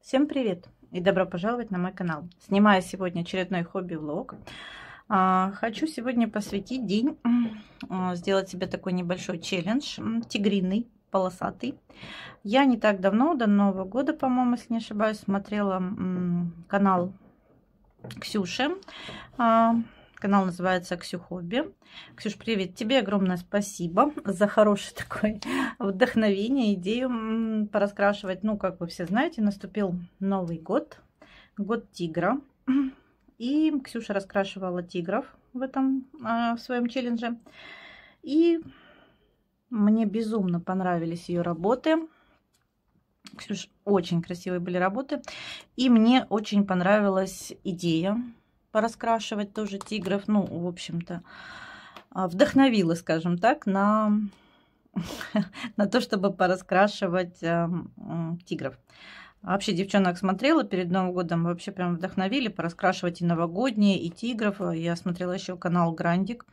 Всем привет и добро пожаловать на мой канал. Снимаю сегодня очередной хобби-влог. Хочу сегодня посвятить день, сделать себе такой небольшой челлендж, тигриный, полосатый. Я не так давно, до Нового года, по-моему, если не ошибаюсь, смотрела канал Ксюши. Канал называется Ксю Хобби. Ксюш, привет тебе, огромное спасибо за хорошее такое вдохновение, идею пораскрашивать. Ну, как вы все знаете, наступил Новый год, год тигра. И Ксюша раскрашивала тигров в своем челлендже. И мне безумно понравились ее работы. Ксюш, очень красивые были работы. И мне очень понравилась идея пораскрашивать тоже тигров. Ну, в общем-то, вдохновила, скажем так, на то, чтобы пораскрашивать тигров. Вообще, девчонок смотрела перед Новым годом, вообще прям вдохновили пораскрашивать и новогодние, и тигров. Я смотрела еще канал Грандик.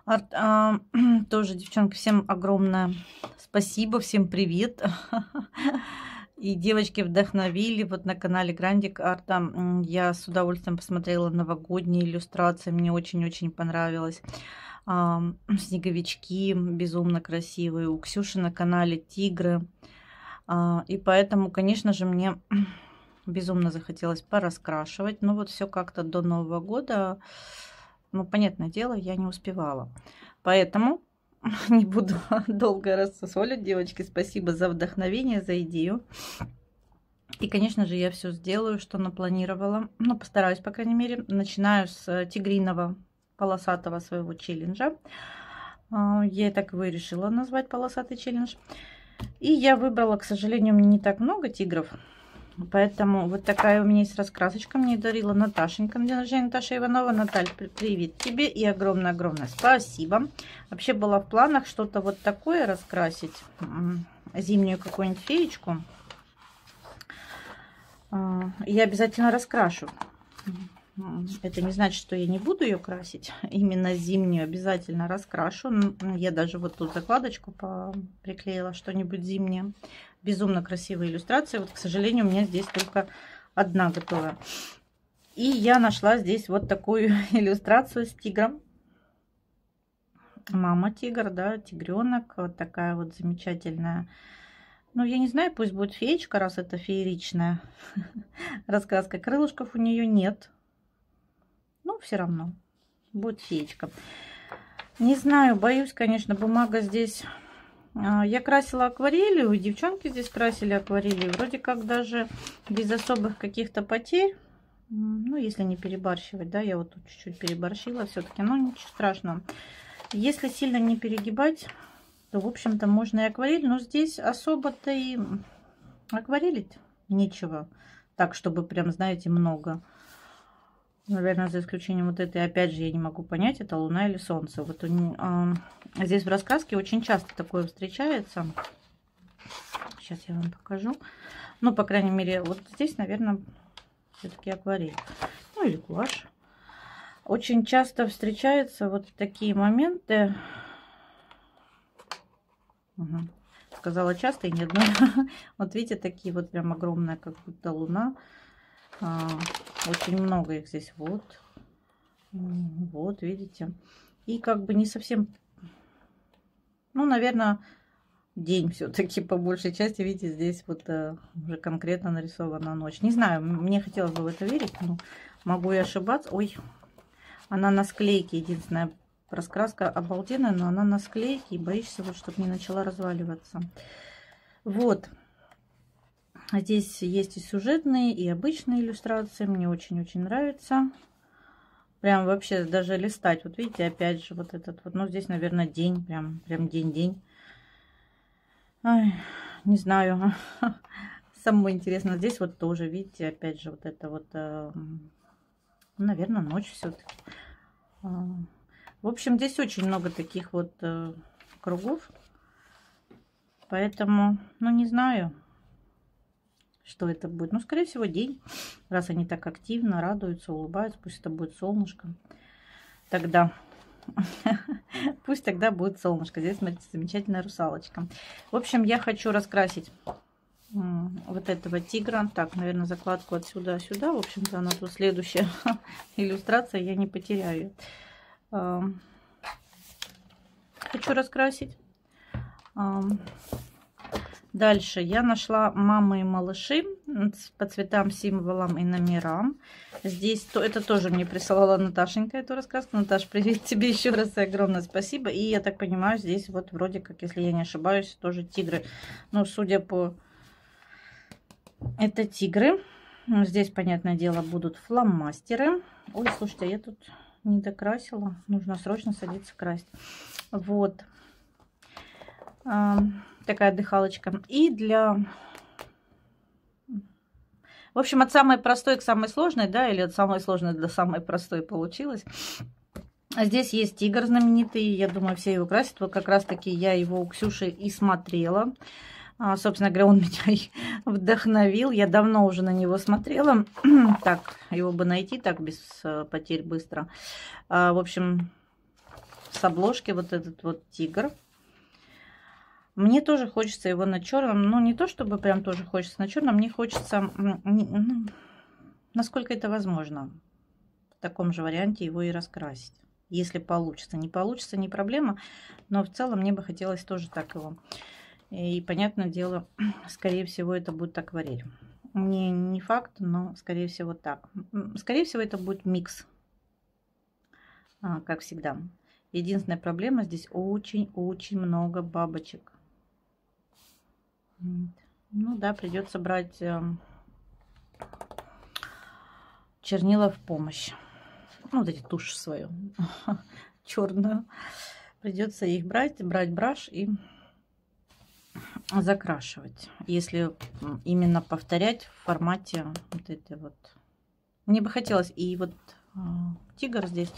Тоже, девчонки, всем огромное спасибо, всем привет. И девочки вдохновили. Вот на канале Грандик Арта я с удовольствием посмотрела новогодние иллюстрации. Мне очень-очень понравилось. Снеговички безумно красивые. У Ксюши на канале тигры. И поэтому, конечно же, мне безумно захотелось пораскрашивать. Но вот все как-то до Нового года, ну, понятное дело, я не успевала. Поэтому не буду долго рассусолить, девочки. Спасибо за вдохновение, за идею. И, конечно же, я все сделаю, что напланировала. Ну, постараюсь, по крайней мере. Начинаю с тигриного полосатого своего челленджа. Я так его и решила назвать, полосатый челлендж. И я выбрала, к сожалению, мне не так много тигров. Поэтому вот такая у меня есть раскрасочка. Мне дарила Наташенька на день рождения, Наташа Иванова. Наталь, привет тебе и огромное-огромное спасибо. Вообще было в планах что-то вот такое раскрасить. Зимнюю какую-нибудь феечку. Я обязательно раскрашу. Это не значит, что я не буду ее красить. Именно зимнюю обязательно раскрашу. Я даже вот тут закладочку приклеила, что-нибудь зимнее. Безумно красивые иллюстрации. Вот, к сожалению, у меня здесь только одна готовая. И я нашла здесь вот такую иллюстрацию с тигром. Мама тигр, да, тигренок. Вот такая вот замечательная. Ну, я не знаю, пусть будет феечка, раз это фееричная раскраска. Крылышков у нее нет. Ну, все равно будет феечка. Не знаю, боюсь, конечно, бумага здесь... Я красила акварелью, девчонки здесь красили акварелью. Вроде как даже без особых каких-то потерь. Ну, если не перебарщивать, да, я вот тут чуть-чуть переборщила все-таки. Но ничего страшного. Если сильно не перегибать, то, в общем-то, можно и акварель. Но здесь особо-то и акварелить нечего. Так, чтобы прям, знаете, много. Наверное, за исключением вот этой, опять же, я не могу понять, это луна или солнце. Вот здесь в раскраске очень часто такое встречается. Сейчас я вам покажу. Ну, по крайней мере, вот здесь, наверное, все-таки акварель. Ну, или гуашь. Очень часто встречаются вот такие моменты. Угу. Сказала часто и не одной. Вот видите, такие вот прям огромная, как будто луна. Очень много их здесь. Вот. Вот, видите. И как бы не совсем... Ну, наверное, день все-таки по большей части. Видите, здесь вот уже конкретно нарисована ночь. Не знаю, мне хотелось бы в это верить, но могу и ошибаться. Ой, она на склейке. Единственная раскраска обалденная, но она на склейке. И боишься, вот, чтобы не начала разваливаться. Вот. Здесь есть и сюжетные, и обычные иллюстрации. Мне очень-очень нравится. Прям вообще даже листать. Вот видите, опять же, вот этот вот. Ну, здесь, наверное, день. Прям день-день. Не знаю. Самое интересное, здесь вот тоже, видите, опять же, вот это вот, наверное, ночь все-таки. В общем, здесь очень много таких вот кругов. Поэтому, ну, не знаю, что это будет. Ну, скорее всего, день. Раз они так активно радуются, улыбаются, пусть это будет солнышко. Тогда пусть тогда будет солнышко. Здесь, смотрите, замечательная русалочка. В общем, я хочу раскрасить вот этого тигра. Так, наверное, закладку отсюда сюда. В общем-то, она тут следующая иллюстрация. Я не потеряю. Хочу раскрасить. Дальше я нашла «Мамы и малыши» по цветам, символам и номерам. Здесь это тоже мне присылала Наташенька, эту раскраску. Наташ, привет тебе еще раз и огромное спасибо. И я так понимаю, здесь вот вроде как, если я не ошибаюсь, тоже тигры. Ну, судя по... Это тигры. Здесь, понятное дело, будут фломастеры. Ой, слушайте, я тут не докрасила. Нужно срочно садиться красить. Вот. Такая дыхалочка. И для... В общем, от самой простой к самой сложной, да, или от самой сложной до самой простой получилось. Здесь есть тигр знаменитый. Я думаю, все его красят. Вот как раз-таки я его у Ксюши и смотрела. Собственно говоря, он меня вдохновил. Я давно уже на него смотрела. Так, его бы найти так без потерь быстро. В общем, с обложки вот этот вот тигр. Мне тоже хочется его на черном. Ну, не то чтобы прям тоже хочется на черном. Мне хочется, насколько это возможно, в таком же варианте его и раскрасить. Если получится. Не получится, не проблема. Но в целом мне бы хотелось тоже так его. И, понятное дело, скорее всего, это будет акварель. Не факт, но, скорее всего, так. Скорее всего, это будет микс. Как всегда. Единственная проблема, здесь очень-очень много бабочек. Ну да, придется брать чернила в помощь. Ну, вот эти тушь свою черную. Придется их брать браш и закрашивать. Если именно повторять в формате вот этой вот. Мне бы хотелось и вот тигр здесь.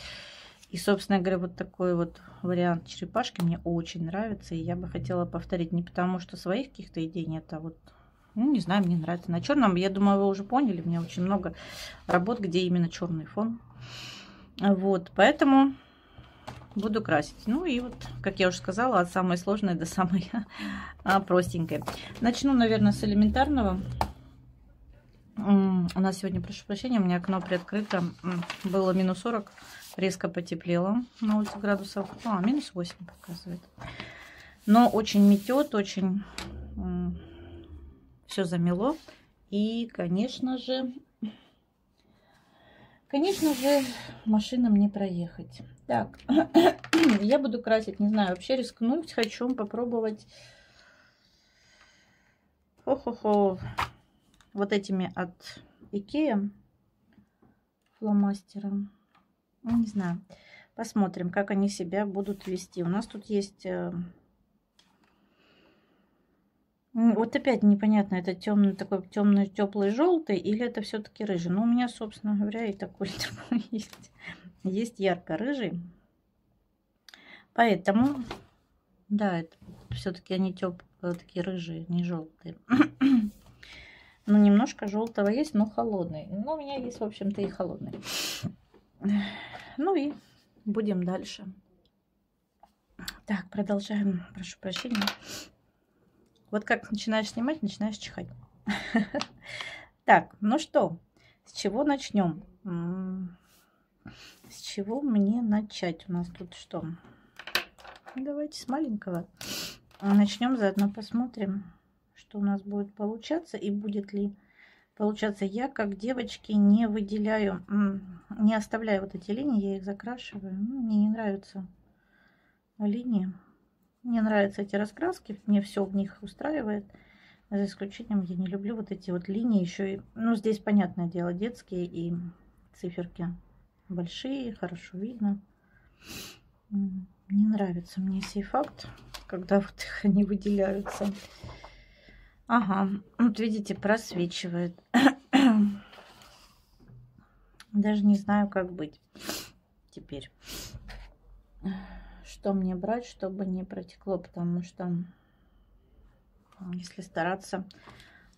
И, собственно говоря, вот такой вот вариант черепашки мне очень нравится. И я бы хотела повторить не потому, что своих каких-то идей нет, а вот, ну, не знаю, мне нравится. На черном, я думаю, вы уже поняли, у меня очень много работ, где именно черный фон. Вот, поэтому буду красить. Ну и вот, как я уже сказала, от самой сложной до самой простенькой. Начну, наверное, с элементарного. У нас сегодня, прошу прощения, у меня окно приоткрыто. Было минус 40. Резко потеплело на улице градусов. Минус 8 показывает. Но очень метет, очень все замело. И, конечно же, машинам не проехать. Так, я буду красить, не знаю, вообще рискнуть хочу, попробовать. Хо-хо-хо. Вот этими от Икеа фломастером. Не знаю. Посмотрим, как они себя будут вести. У нас тут есть... Вот опять непонятно, это темный, такой темный, теплый желтый, или это все-таки рыжий. Но у меня, собственно говоря, и такой есть. Есть ярко-рыжий. Поэтому, да, это все-таки они такие рыжие, не желтые. Ну, немножко желтого есть, но холодный. Но у меня есть, в общем-то, и холодный. Ну и будем дальше. Так, продолжаем. Прошу прощения. Вот как начинаешь снимать, начинаешь чихать. Так, ну что, с чего начнем? С чего мне начать? У нас тут что? Давайте с маленького. Начнем, заодно посмотрим, что у нас будет получаться и будет ли получаться. Я, как девочки, не выделяю, не оставляю вот эти линии, я их закрашиваю. Мне не нравятся линии. Мне нравятся эти раскраски, мне все в них устраивает. За исключением, я не люблю вот эти вот линии. Еще и, ну, здесь, понятное дело, детские и циферки большие, хорошо видно. Не нравится мне сей факт, когда вот их они выделяются. Ага, вот видите, просвечивает. Даже не знаю, как быть теперь. Что мне брать, чтобы не протекло, потому что если стараться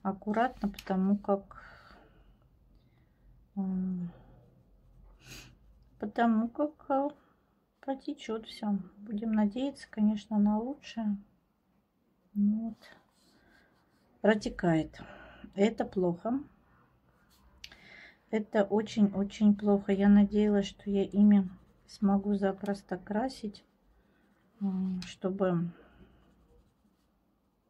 аккуратно, потому как потечет все. Будем надеяться, конечно, на лучшее. Вот. протекает. Это плохо. Это очень-очень плохо. Я надеялась, что я ими смогу запросто красить, чтобы...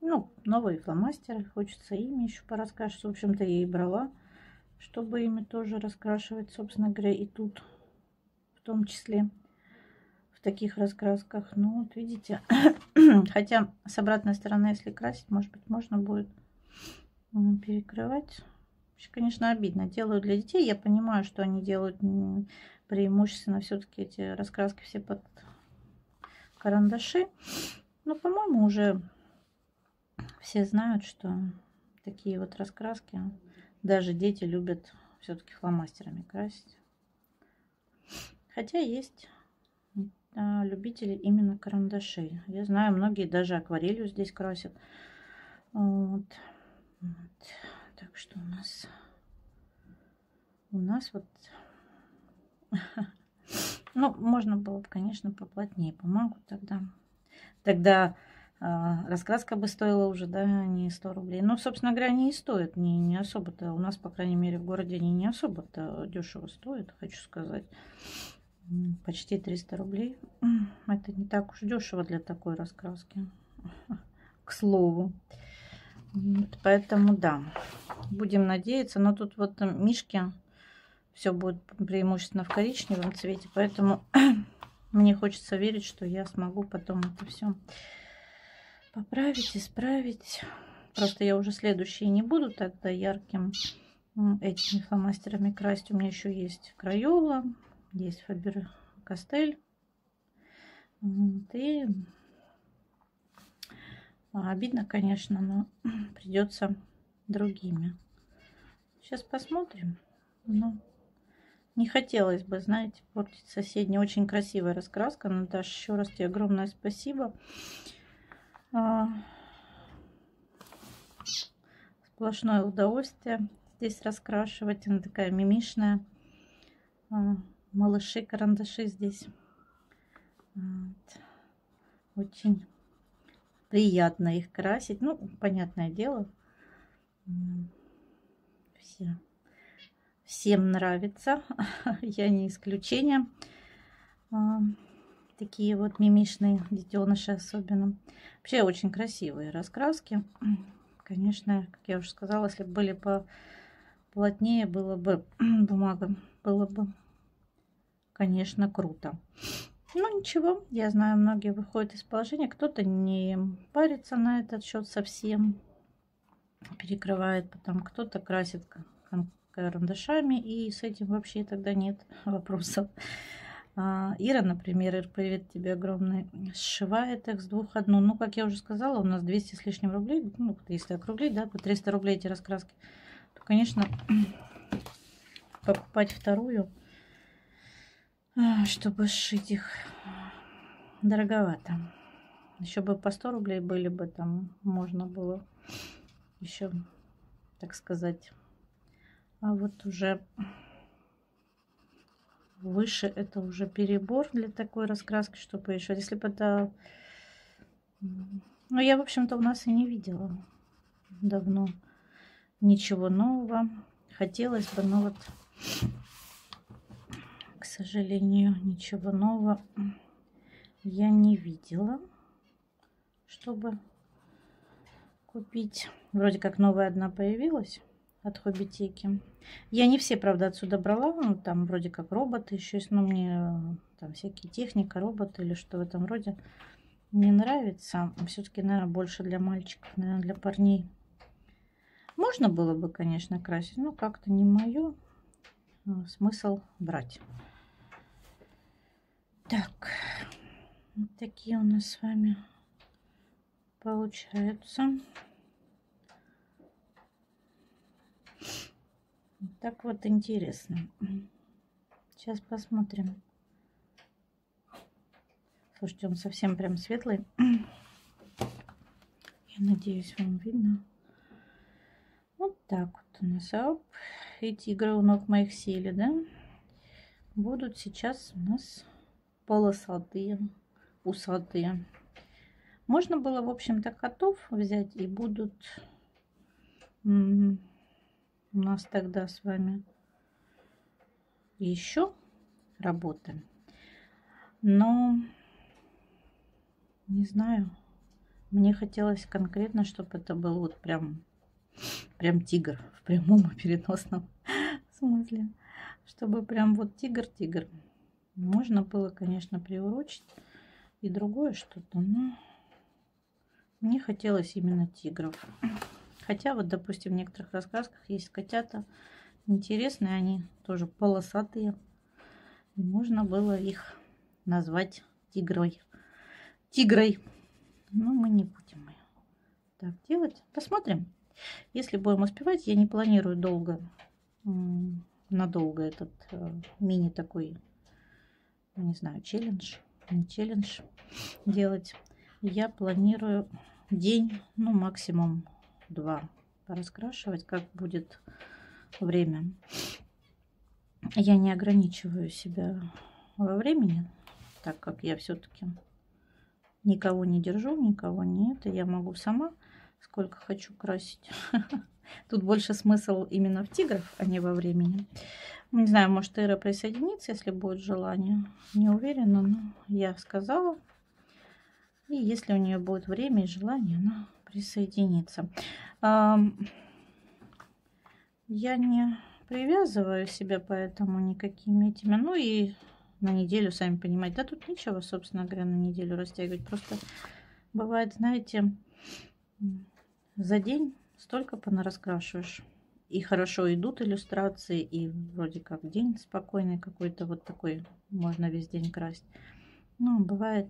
Ну, новые фломастеры. Хочется ими еще пораскрашивать. В общем-то, я и брала, чтобы ими тоже раскрашивать, собственно говоря, и тут в том числе в таких раскрасках. Ну, вот видите, хотя с обратной стороны, если красить, может быть, можно будет перекрывать. Вообще, конечно, обидно. Делаю для детей. Я понимаю, что они делают преимущественно все-таки эти раскраски все под карандаши. Но, по-моему, уже все знают, что такие вот раскраски даже дети любят все-таки фломастерами красить. Хотя есть любители именно карандашей. Я знаю, многие даже акварелью здесь красят. Вот. Так что у нас вот... Ну, можно было бы, конечно, поплотнее бумагу тогда. Тогда раскраска бы стоила уже, да, не 100 рублей. Но, собственно говоря, они и стоят не особо-то. У нас, по крайней мере, в городе они не особо-то дешево стоят, хочу сказать. Почти 300 рублей. Это не так уж дешево для такой раскраски. К слову. Поэтому, да, будем надеяться. Но тут вот мишки, все будет преимущественно в коричневом цвете. Поэтому мне хочется верить, что я смогу потом это все поправить, исправить. Просто я уже следующие не буду тогда ярким этими фломастерами красить. У меня еще есть Крайола, есть Фабер-Кастель. И обидно, конечно, но придется другими. Сейчас посмотрим. Но не хотелось бы, знаете, портить соседние. Очень красивая раскраска. Наташа, еще раз тебе огромное спасибо. Сплошное удовольствие здесь раскрашивать. Она такая мимишная. Малыши, карандаши здесь. Вот. Очень приятно их красить. Ну, понятное дело. Всем нравится. Я не исключение. Такие вот мимишные детеныши особенно. Вообще очень красивые раскраски. Конечно, как я уже сказала, если бы были поплотнее, было бы бумага, было бы, конечно, круто. Ну ничего, я знаю, многие выходят из положения. Кто-то не парится на этот счет совсем, перекрывает потом. Кто-то красит карандашами, и с этим вообще тогда нет вопросов. Ира, например, Ир, привет тебе огромный, сшивает их с 2 одну. Ну, как я уже сказала, у нас 200 с лишним рублей, ну, если округлить, да, по 300 рублей эти раскраски, то, конечно, покупать вторую, чтобы сшить их, дороговато. Еще бы по 100 рублей были бы, там можно было еще, так сказать, а вот уже... Выше это уже перебор для такой раскраски, чтобы еще, если бы это... Ну, я, в общем-то, у нас и не видела давно ничего нового. Хотелось бы, но вот, к сожалению, ничего нового я не видела, чтобы купить. Вроде как новая одна появилась от Хоббитеки. Я не все, правда, отсюда брала. Ну, там вроде как роботы еще есть. Но мне там всякие техника, роботы или что в этом роде не нравится. Все-таки, наверное, больше для мальчиков, наверное, для парней. Можно было бы, конечно, красить, но как-то не мое. Смысл брать. Так. Вот такие у нас с вами получаются. Так вот интересно. Сейчас посмотрим. Слушайте, он совсем прям светлый. Я надеюсь, вам видно. Вот так вот у нас. Оп. Эти игры у ног моих сели, да? Будут сейчас у нас полосатые, усатые. Можно было, в общем-то, котов взять, и будут у нас тогда с вами еще работы. Но не знаю, мне хотелось конкретно, чтобы это был вот прям тигр в прямом и переносном смысле. Чтобы прям вот тигр. Можно было, конечно, приурочить и другое что-то, но мне хотелось именно тигров. Хотя вот, допустим, в некоторых раскрасках есть котята интересные, они тоже полосатые. И можно было их назвать тигрой. Но мы не будем так делать. Посмотрим. Если будем успевать, я не планирую надолго этот мини такой, не знаю, не челлендж делать. Я планирую день, ну максимум 2 пораскрашивать, как будет время. Я не ограничиваю себя во времени, так как я все-таки никого не держу, никого не это. Я могу сама сколько хочу красить. Тут больше смысл именно в тиграх, а не во времени. Не знаю, может Ира присоединится, если будет желание. Не уверена, но я сказала. И если у нее будет время и желание, она присоединится. Я не привязываю себя поэтому никакими этими. Ну и на неделю, сами понимаете. Да тут ничего, собственно говоря, на неделю растягивать. Просто бывает, знаете, за день столько понараскрашиваешь. И хорошо идут иллюстрации, и вроде как день спокойный какой-то, вот такой, можно весь день красить. Ну, бывает,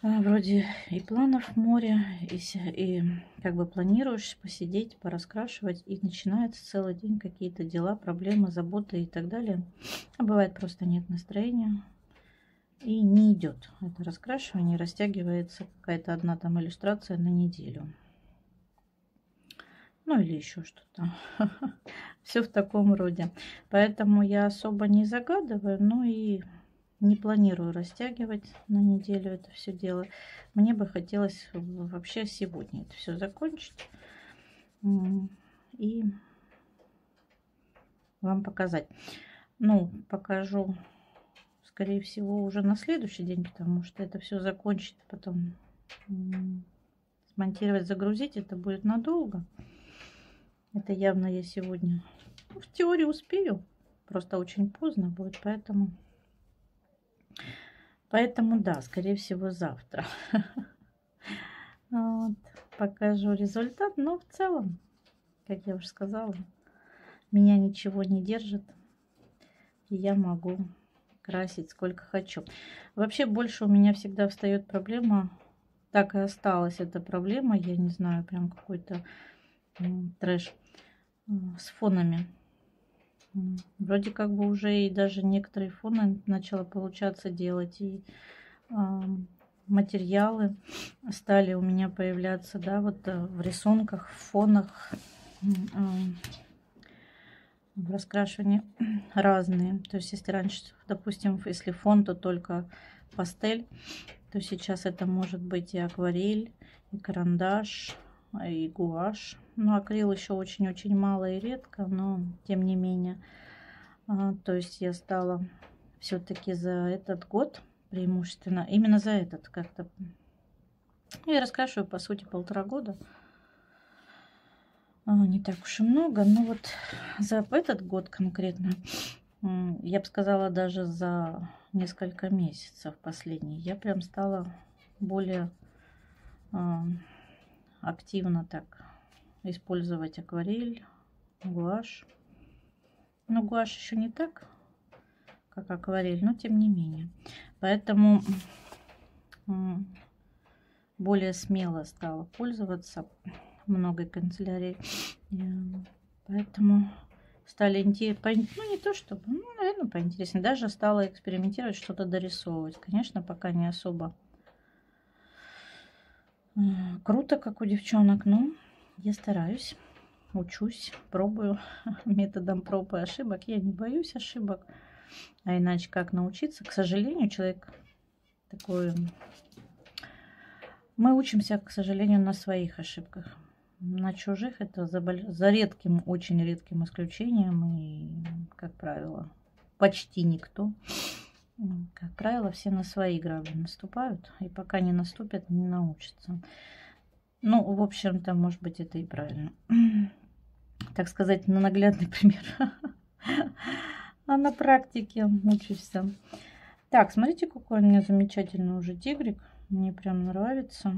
вроде и планов море, и как бы планируешь посидеть, пораскрашивать, и начинается целый день какие-то дела, проблемы, заботы и так далее. А бывает просто нет настроения. И не идет это раскрашивание, растягивается какая-то одна там иллюстрация на неделю. Ну или еще что-то. Все в таком роде. Поэтому я особо не загадываю, но и не планирую растягивать на неделю это все дело. Мне бы хотелось вообще сегодня это все закончить и вам показать. Ну, покажу, скорее всего, уже на следующий день, потому что это все закончить, потом смонтировать, загрузить, это будет надолго. Это явно я сегодня в теории успею, просто очень поздно будет, поэтому да, скорее всего, завтра. Вот, покажу результат, но в целом, как я уже сказала, меня ничего не держит, и я могу красить сколько хочу. Вообще больше у меня всегда встает проблема, так и осталась эта проблема, я не знаю, прям какой-то трэш с фонами. Вроде как бы уже и даже некоторые фоны начала получаться делать, и материалы стали у меня появляться, да, вот в рисунках, в фонах, в раскрашивании разные. То есть если раньше, допустим, если фон, то только пастель, то сейчас это может быть и акварель, и карандаш, и гуашь. Ну, акрил еще очень-очень мало и редко, но тем не менее. То есть я стала все-таки за этот год преимущественно, именно за этот как-то. Я раскрашиваю, по сути, 1,5 года. Не так уж и много, но вот за этот год конкретно, я бы сказала, даже за несколько месяцев последний, я прям стала более активно так использовать акварель, гуашь. Но гуашь еще не так, как акварель, но тем не менее. Поэтому более смело стала пользоваться многой канцелярией. Поэтому стали интересно, ну не то чтобы, ну, наверное, поинтереснее. Даже стала экспериментировать, что-то дорисовывать. Конечно, пока не особо круто, как у девчонок, но я стараюсь, учусь, пробую методом проб и ошибок. Я не боюсь ошибок, а иначе как научиться? К сожалению, человек такой... Мы учимся, к сожалению, на своих ошибках. на чужих это за редким, очень редким исключением. И, как правило, почти никто. Как правило, все на свои грабли наступают. И пока не наступят, не научатся. Ну, в общем-то, может быть, это и правильно. Так сказать, на наглядный пример. А на практике учишься. Так, смотрите, какой у меня замечательный уже тигрик. Мне прям нравится.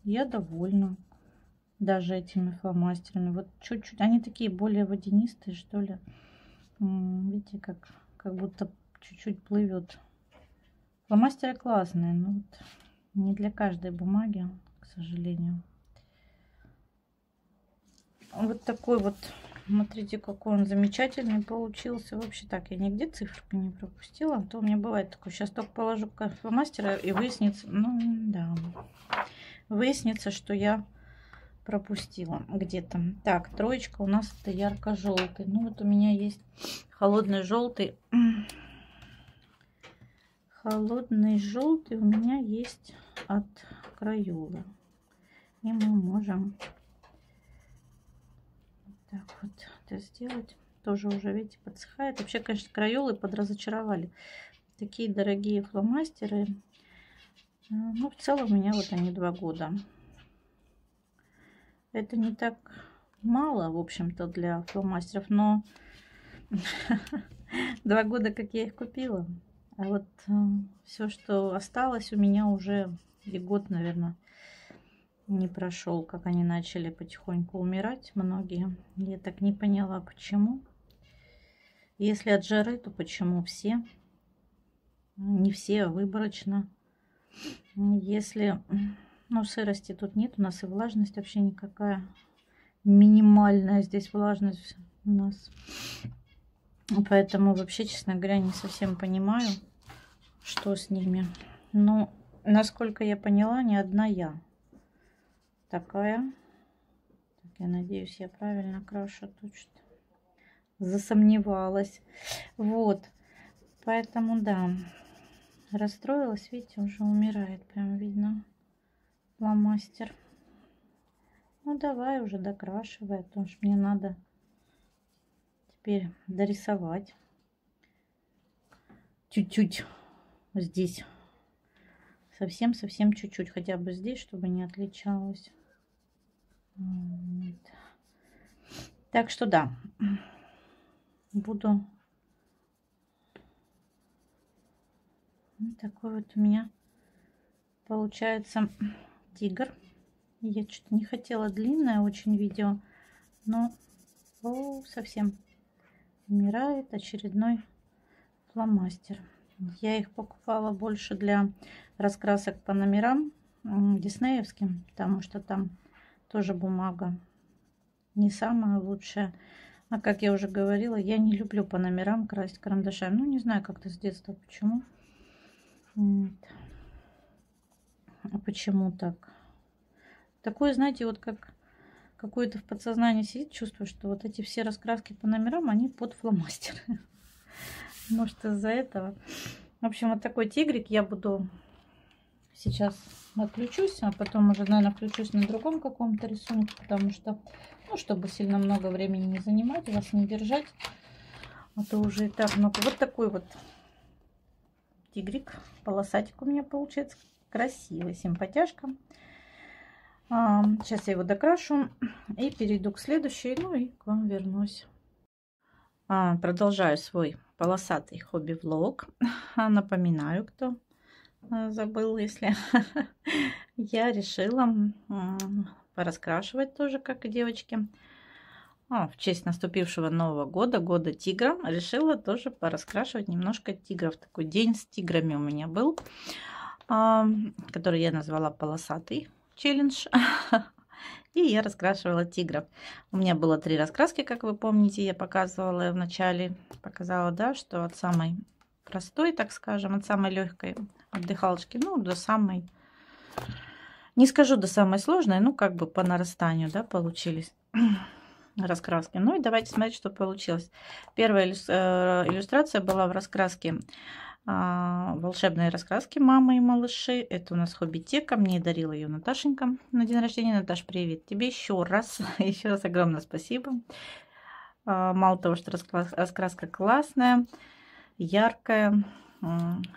Я довольна даже этими фломастерами. Вот чуть-чуть. Они такие более водянистые, что ли. Видите, как будто чуть-чуть плывет. Фломастеры классные, но вот не для каждой бумаги, к сожалению. Вот такой вот. Смотрите, какой он замечательный получился. Вообще так, я нигде циферку не пропустила. А то у меня бывает такое. Сейчас только положу фломастера и выяснится. Ну, да. Выяснится, что я пропустила где-то. Так, троечка у нас это ярко-желтый. Ну, вот у меня есть холодный желтый. Холодный желтый у меня есть от Крайолы. И мы можем... Так вот это сделать. Тоже уже, видите, подсыхает. Вообще, конечно, Крайолы подразочаровали. Такие дорогие фломастеры. Ну, в целом у меня вот они 2 года. Это не так мало, в общем-то, для фломастеров, но 2 года, как я их купила. А вот все, что осталось, у меня уже и год, наверное, не прошел, как они начали потихоньку умирать, многие. Я так не поняла, почему. Если от жары, то почему все? Не все, а выборочно. Если, ну, сырости тут нет, у нас и влажность вообще никакая. Минимальная здесь влажность у нас. Поэтому вообще, честно говоря, не совсем понимаю, что с ними. Но, насколько я поняла, не одна я такая. Так, я надеюсь, я правильно крашу. Тут что-то засомневалась. Вот. Поэтому, да, расстроилась. Видите, уже умирает. Прям видно фломастер. Ну, давай уже докрашивай, потому что мне надо теперь дорисовать. Чуть-чуть здесь. Совсем-совсем чуть-чуть. Хотя бы здесь, чтобы не отличалось. Вот. Так что да, буду. Вот такой вот у меня получается тигр. Я что-то не хотела длинное очень видео, но совсем умирает очередной фломастер. Я их покупала больше для раскрасок по номерам диснеевским, потому что там тоже бумага не самая лучшая. А как я уже говорила, я не люблю по номерам красить карандашами. Ну, не знаю, как-то с детства почему. Вот. А почему так? Такое, знаете, вот как какое-то в подсознании сидит, чувствую, что вот эти все раскраски по номерам, они под фломастеры. Может, из-за этого. В общем, вот такой тигрик я буду сейчас отключусь, а потом уже, наверное, включусь на другом каком-то рисунке, потому что, ну, чтобы сильно много времени не занимать, вас не держать, а то уже и так много. Вот такой вот тигрик, полосатик у меня получается, красивый, симпатяшка. Сейчас я его докрашу и перейду к следующей, ну и к вам вернусь. Продолжаю свой полосатый хобби-влог. Напоминаю, кто забыл, если я решила пораскрашивать тоже, как и девочки. В честь наступившего Нового года, года тигра, решила тоже пораскрашивать немножко тигров. Такой день с тиграми у меня был, который я назвала полосатый челлендж. И я раскрашивала тигров. У меня было 3 раскраски, как вы помните, я показывала в начале. Показала, да, что от самой простой, так скажем, от самой легкой отдыхалочки, ну, до самой, не скажу до самой сложной, ну, как бы по нарастанию, да, получились раскраски. Ну, и давайте смотреть, что получилось. Первая иллюстрация была в раскраске волшебные раскраски мамы и малыши. Это у нас хоббитека. Мне дарила ее Наташенька на день рождения. Наташ, привет тебе еще раз. Еще раз огромное спасибо. Мало того, что раскраска классная, яркая.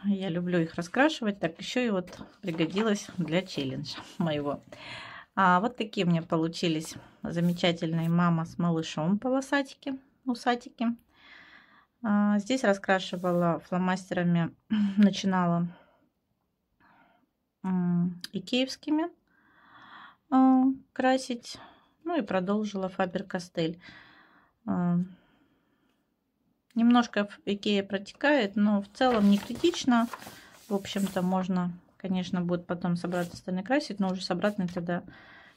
Я люблю их раскрашивать. Так еще и вот пригодилась для челленджа моего. Вот такие у меня получились замечательные мама с малышом полосатики, усатики. Здесь раскрашивала фломастерами, начинала икеевскими красить, ну и продолжила Фабер-Кастель. Немножко Икея протекает, но в целом не критично. В общем-то, можно, конечно, будет потом с обратной стороны красить, но уже с обратной тогда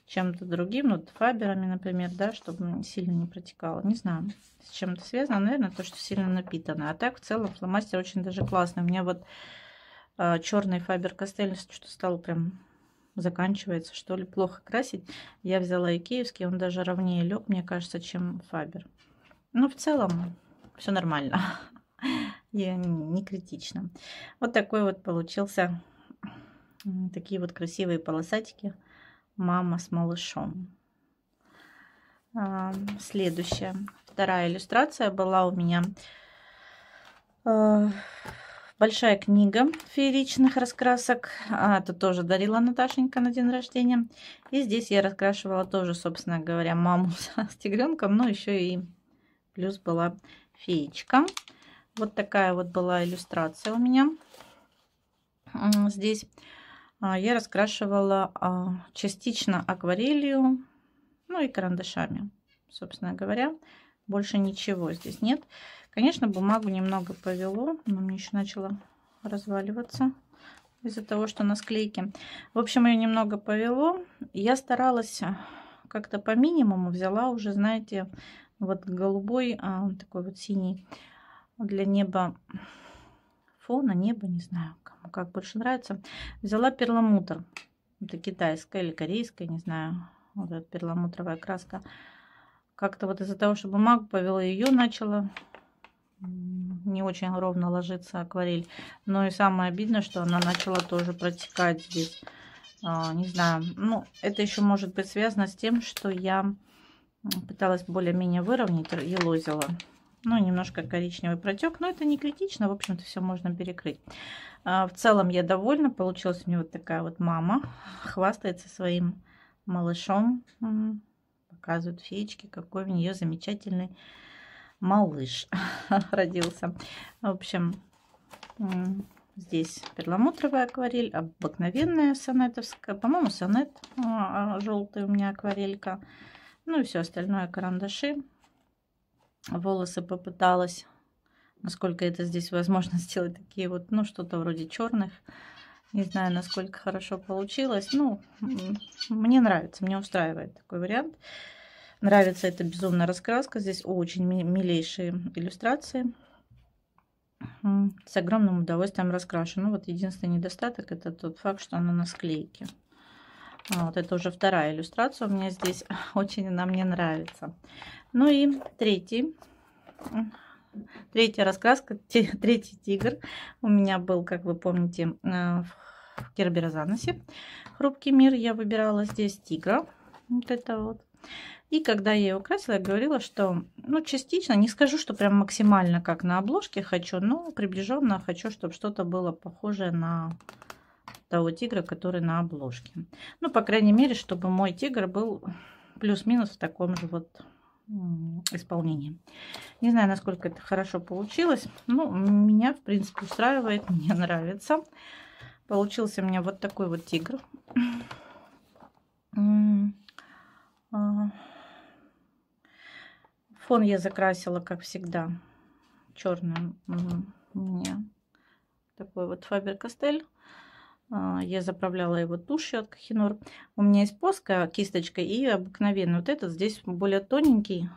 чем-то другим, вот фаберами, например, да, чтобы сильно не протекало. Не знаю, с чем это связано, наверное, то, что сильно напитано. А так, в целом, фломастер очень даже классный. У меня вот черный Фабер-Кастель что стало прям заканчивается, что ли, плохо красить. Я взяла икеевский, он даже ровнее лег, мне кажется, чем фабер. Но в целом все нормально. Я не критично. Вот такой вот получился, такие вот красивые полосатики. Мама с малышом. Следующая, вторая иллюстрация была у меня большая книга фееричных раскрасок. Это тоже дарила Наташенька на день рождения. И здесь я раскрашивала тоже, собственно говоря, маму с тигренком, но еще и плюс была феечка. Вот такая вот была иллюстрация у меня здесь. Я раскрашивала частично акварелью, ну и карандашами, собственно говоря. Больше ничего здесь нет. Конечно, бумагу немного повело, но мне еще начало разваливаться из-за того, что на склейке. В общем, ее немного повело. Я старалась как-то по минимуму, взяла уже, знаете, вот голубой, такой вот синий для неба, фона, неба, не знаю, кому как больше нравится. Взяла перламутр. Это китайская или корейская, не знаю. Вот эта перламутровая краска. Как-то вот из-за того, что бумагу повела, ее начала не очень ровно ложиться акварель. Но и самое обидное, что она начала тоже протекать здесь. Не знаю. Ну, это еще может быть связано с тем, что я пыталась более-менее выровнять, елозила. Ну, немножко коричневый протек, но это не критично, в общем-то, все можно перекрыть. В целом я довольна, получилась у меня вот такая вот мама, хвастается своим малышом, показывает феечки, какой у нее замечательный малыш родился. В общем, здесь перламутровая акварель, обыкновенная сонетовская, по-моему, сонет желтый у меня акварелька, ну и все остальное карандаши. Волосы попыталась, насколько это здесь возможно, сделать такие вот, ну, что-то вроде черных. Не знаю, насколько хорошо получилось. Ну, мне нравится, мне устраивает такой вариант. Нравится эта безумная раскраска. Здесь очень милейшие иллюстрации. С огромным удовольствием раскрашу. Ну, вот единственный недостаток — это тот факт, что она на склейке. Вот это уже вторая иллюстрация у меня здесь. Очень она мне нравится. Ну и третья раскраска, третий тигр у меня был, как вы помните, в Керберазаносе. Хрупкий мир. Я выбирала здесь тигра. Вот это вот. И когда я ее красила, я говорила, что, ну, частично, не скажу, что прям максимально как на обложке хочу, но приближенно хочу, чтобы что-то было похожее на того тигра, который на обложке. Ну, по крайней мере, чтобы мой тигр был плюс-минус в таком же вот исполнении. Не знаю, насколько это хорошо получилось. Ну, меня, в принципе, устраивает, мне нравится. Получился у меня вот такой вот тигр. Фон я закрасила, как всегда, черным. У меня такой вот Фабер-Кастель. Я заправляла его тушью от Кохинор. У меня есть плоская кисточка и обыкновенный. Вот этот здесь более тоненький.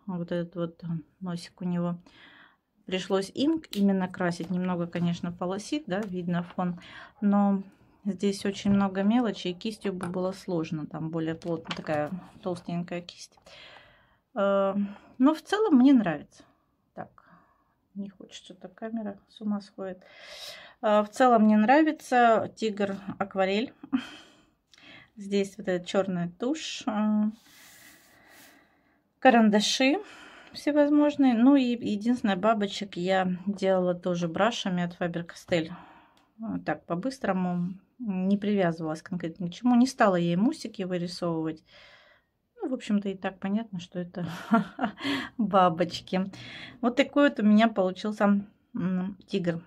Вот этот вот носик у него. Пришлось инк именно красить. Немного, конечно, полосит, да, видно фон. Но здесь очень много мелочи, и кистью бы было сложно. Там более плотная, такая толстенькая кисть. Но в целом мне нравится. Так, Не хочет что-то камера, с ума сходит. В целом мне нравится тигр акварель. Здесь вот эта черная тушь, карандаши всевозможные. Ну и единственное, бабочек я делала тоже брашами от Faber-Castell. Так, по-быстрому, не привязывалась конкретно к чему. Не стала ей мусики вырисовывать. Ну, в общем-то, и так понятно, что это бабочки. Вот такой вот у меня получился тигр.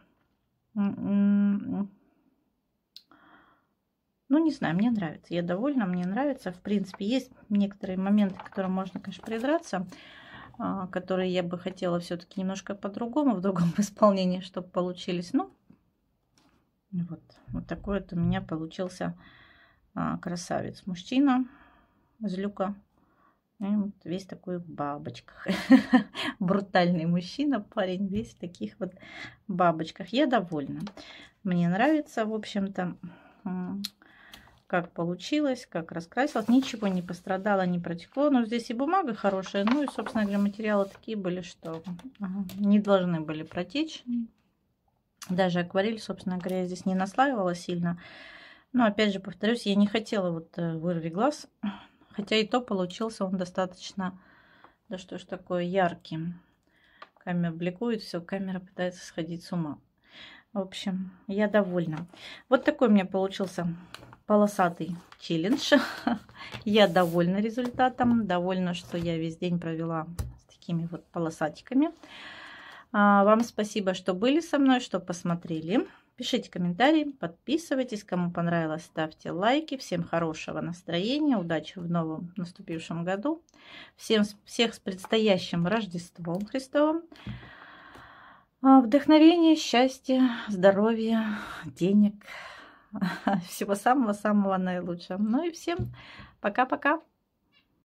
Ну, не знаю, мне нравится. Я довольна, мне нравится. В принципе, есть некоторые моменты, к которым можно, конечно, придраться, которые я бы хотела все-таки немножко по-другому, в другом исполнении, чтобы получились. Ну, вот такой вот у меня получился красавец. Мужчина, злюка. И вот весь такой в бабочках. Брутальный мужчина, парень, весь в таких вот бабочках. Я довольна. Мне нравится, в общем-то, как получилось, как раскрасилось. Ничего не пострадало, не протекло. Но здесь и бумага хорошая. Ну и, собственно говоря, материалы такие были, что не должны были протечь. Даже акварель, собственно говоря, я здесь не наслаивала сильно. Но, опять же, повторюсь, я не хотела вот вырви глаз. Хотя и то получился он достаточно, да что ж такое, яркий. Камера бликует, все, камера пытается сходить с ума. В общем, я довольна. Вот такой у меня получился полосатый челлендж. Я довольна результатом. Довольна, что я весь день провела с такими вот полосатиками. Вам спасибо, что были со мной, что посмотрели. Пишите комментарии, подписывайтесь. Кому понравилось, ставьте лайки. Всем хорошего настроения, удачи в новом наступившем году. Всех с предстоящим Рождеством Христовым. Вдохновения, счастья, здоровья, денег. Всего самого-самого наилучшего. Ну и всем пока-пока.